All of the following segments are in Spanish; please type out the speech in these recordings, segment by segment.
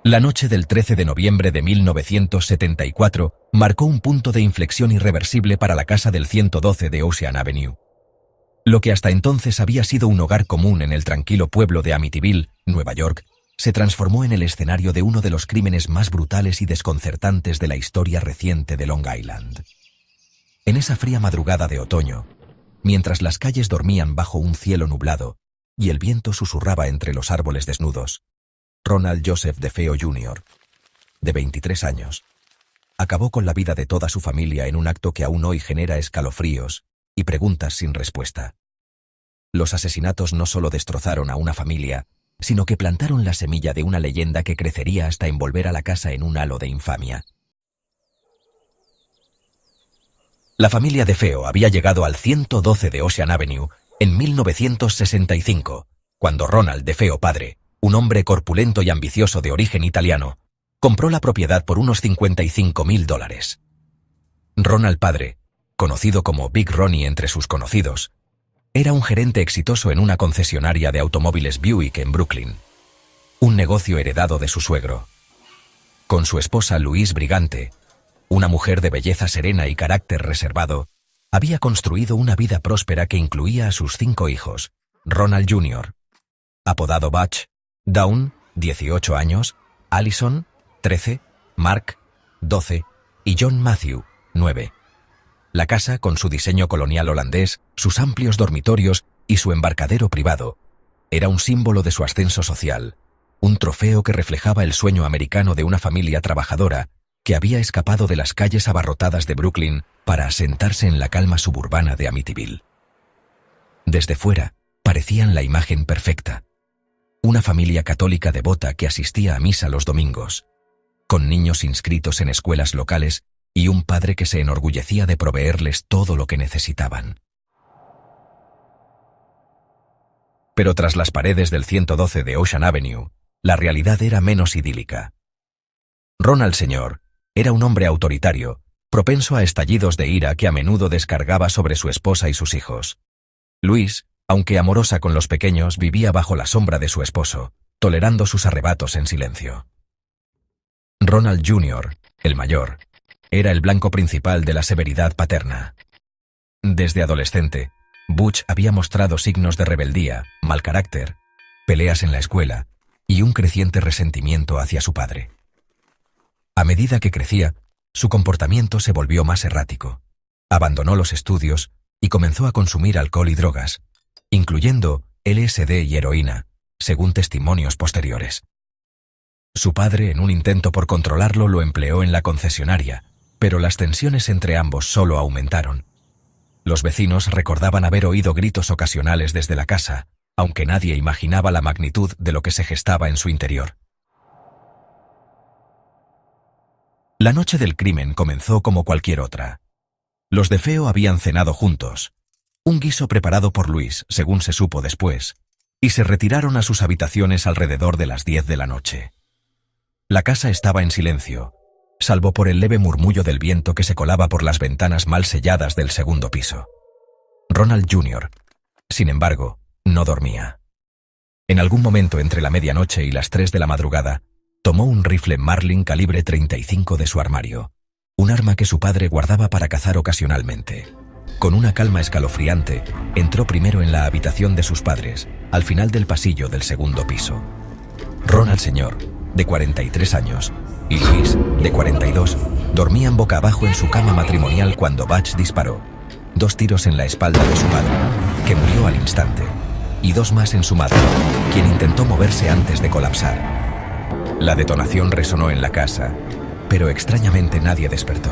La noche del 13 de noviembre de 1974 marcó un punto de inflexión irreversible para la casa del 112 de Ocean Avenue. Lo que hasta entonces había sido un hogar común en el tranquilo pueblo de Amityville, Nueva York, se transformó en el escenario de uno de los crímenes más brutales y desconcertantes de la historia reciente de Long Island. En esa fría madrugada de otoño, mientras las calles dormían bajo un cielo nublado y el viento susurraba entre los árboles desnudos, Ronald Joseph DeFeo Jr., de 23 años, acabó con la vida de toda su familia en un acto que aún hoy genera escalofríos y preguntas sin respuesta. Los asesinatos no solo destrozaron a una familia, sino que plantaron la semilla de una leyenda que crecería hasta envolver a la casa en un halo de infamia. La familia DeFeo había llegado al 112 de Ocean Avenue en 1965, cuando Ronald DeFeo padre, un hombre corpulento y ambicioso de origen italiano, compró la propiedad por unos $55,000. Ronald padre, conocido como Big Ronnie entre sus conocidos, era un gerente exitoso en una concesionaria de automóviles Buick en Brooklyn, un negocio heredado de su suegro. Con su esposa Louise Brigante, una mujer de belleza serena y carácter reservado, había construido una vida próspera que incluía a sus 5 hijos, Ronald Jr., apodado Butch, Dawn, 18 años, Allison, 13, Mark, 12, y John Matthew, 9. La casa, con su diseño colonial holandés, sus amplios dormitorios y su embarcadero privado, era un símbolo de su ascenso social, un trofeo que reflejaba el sueño americano de una familia trabajadora que había escapado de las calles abarrotadas de Brooklyn para asentarse en la calma suburbana de Amityville. Desde fuera, parecían la imagen perfecta. Una familia católica devota que asistía a misa los domingos, con niños inscritos en escuelas locales y un padre que se enorgullecía de proveerles todo lo que necesitaban. Pero tras las paredes del 112 de Ocean Avenue, la realidad era menos idílica. Ronald Sr. era un hombre autoritario, propenso a estallidos de ira que a menudo descargaba sobre su esposa y sus hijos. Louise, aunque amorosa con los pequeños, vivía bajo la sombra de su esposo, tolerando sus arrebatos en silencio. Ronald Jr., el mayor, era el blanco principal de la severidad paterna. Desde adolescente, Butch había mostrado signos de rebeldía, mal carácter, peleas en la escuela y un creciente resentimiento hacia su padre. A medida que crecía, su comportamiento se volvió más errático. Abandonó los estudios y comenzó a consumir alcohol y drogas, incluyendo LSD y heroína, según testimonios posteriores. Su padre, en un intento por controlarlo, lo empleó en la concesionaria, pero las tensiones entre ambos solo aumentaron. Los vecinos recordaban haber oído gritos ocasionales desde la casa, aunque nadie imaginaba la magnitud de lo que se gestaba en su interior. La noche del crimen comenzó como cualquier otra. Los DeFeo habían cenado juntos, un guiso preparado por Luis, según se supo después, y se retiraron a sus habitaciones alrededor de las 10 de la noche. La casa estaba en silencio, salvo por el leve murmullo del viento que se colaba por las ventanas mal selladas del segundo piso. Ronald Jr., sin embargo, no dormía. En algún momento entre la medianoche y las 3 de la madrugada, tomó un rifle Marlin calibre 35 de su armario, un arma que su padre guardaba para cazar ocasionalmente. Con una calma escalofriante, entró primero en la habitación de sus padres, al final del pasillo del segundo piso. Ronald Sr., de 43 años, y Luis, de 42, dormían boca abajo en su cama matrimonial cuando Butch disparó 2 tiros en la espalda de su padre, que murió al instante, y 2 más en su madre, quien intentó moverse antes de colapsar. La detonación resonó en la casa, pero extrañamente nadie despertó.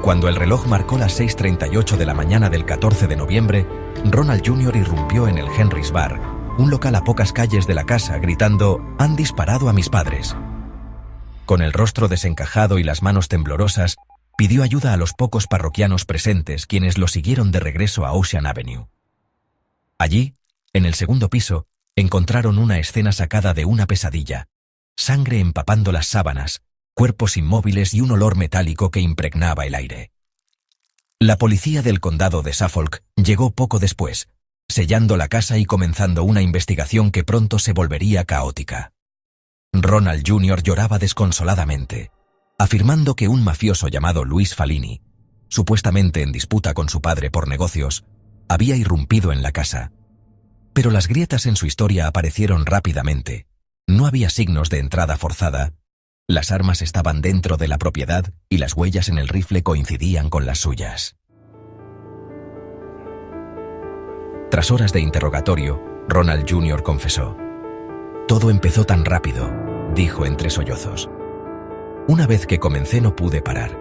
Cuando el reloj marcó las 6:38 de la mañana del 14 de noviembre, Ronald Jr. irrumpió en el Henry's Bar, un local a pocas calles de la casa, gritando: «¡Han disparado a mis padres!». Con el rostro desencajado y las manos temblorosas, pidió ayuda a los pocos parroquianos presentes, quienes lo siguieron de regreso a Ocean Avenue. Allí, en el segundo piso, encontraron una escena sacada de una pesadilla: sangre empapando las sábanas, cuerpos inmóviles y un olor metálico que impregnaba el aire. La policía del condado de Suffolk llegó poco después, sellando la casa y comenzando una investigación que pronto se volvería caótica. Ronald Jr. lloraba desconsoladamente, afirmando que un mafioso llamado Luis Falini, supuestamente en disputa con su padre por negocios, había irrumpido en la casa. Pero las grietas en su historia aparecieron rápidamente. No había signos de entrada forzada, las armas estaban dentro de la propiedad y las huellas en el rifle coincidían con las suyas. Tras horas de interrogatorio, Ronald Jr. confesó. «Todo empezó tan rápido», dijo entre sollozos. «Una vez que comencé no pude parar».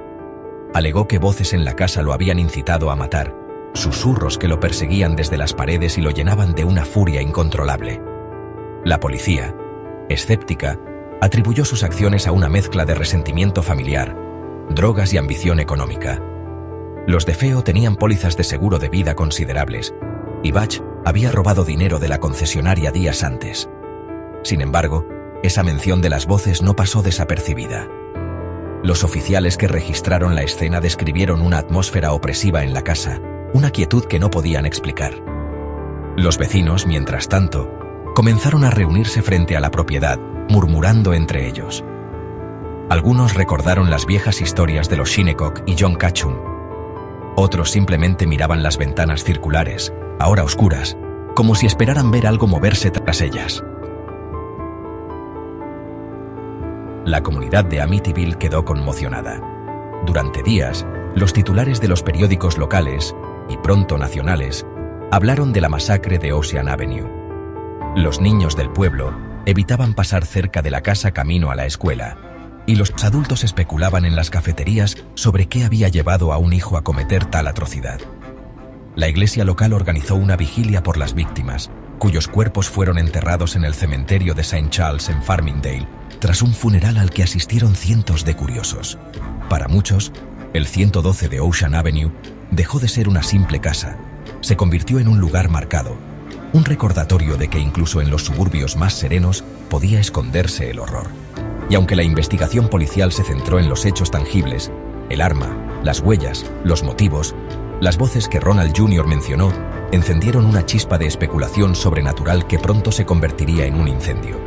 Alegó que voces en la casa lo habían incitado a matar, susurros que lo perseguían desde las paredes y lo llenaban de una furia incontrolable. La policía, escéptica, atribuyó sus acciones a una mezcla de resentimiento familiar, drogas y ambición económica. Los DeFeo tenían pólizas de seguro de vida considerables, y Butch había robado dinero de la concesionaria días antes. Sin embargo, esa mención de las voces no pasó desapercibida. Los oficiales que registraron la escena describieron una atmósfera opresiva en la casa, una quietud que no podían explicar. Los vecinos, mientras tanto, comenzaron a reunirse frente a la propiedad, murmurando entre ellos. Algunos recordaron las viejas historias de los Shinnecock y John Catchum. Otros simplemente miraban las ventanas circulares, ahora oscuras, como si esperaran ver algo moverse tras ellas. La comunidad de Amityville quedó conmocionada. Durante días, los titulares de los periódicos locales, y pronto nacionales, hablaron de la masacre de Ocean Avenue. Los niños del pueblo evitaban pasar cerca de la casa camino a la escuela, y los adultos especulaban en las cafeterías sobre qué había llevado a un hijo a cometer tal atrocidad. La iglesia local organizó una vigilia por las víctimas, cuyos cuerpos fueron enterrados en el cementerio de St. Charles en Farmingdale, tras un funeral al que asistieron cientos de curiosos. Para muchos, el 112 de Ocean Avenue dejó de ser una simple casa, se convirtió en un lugar marcado, un recordatorio de que incluso en los suburbios más serenos podía esconderse el horror. Y aunque la investigación policial se centró en los hechos tangibles, el arma, las huellas, los motivos, las voces que Ronald Jr. mencionó, encendieron una chispa de especulación sobrenatural que pronto se convertiría en un incendio.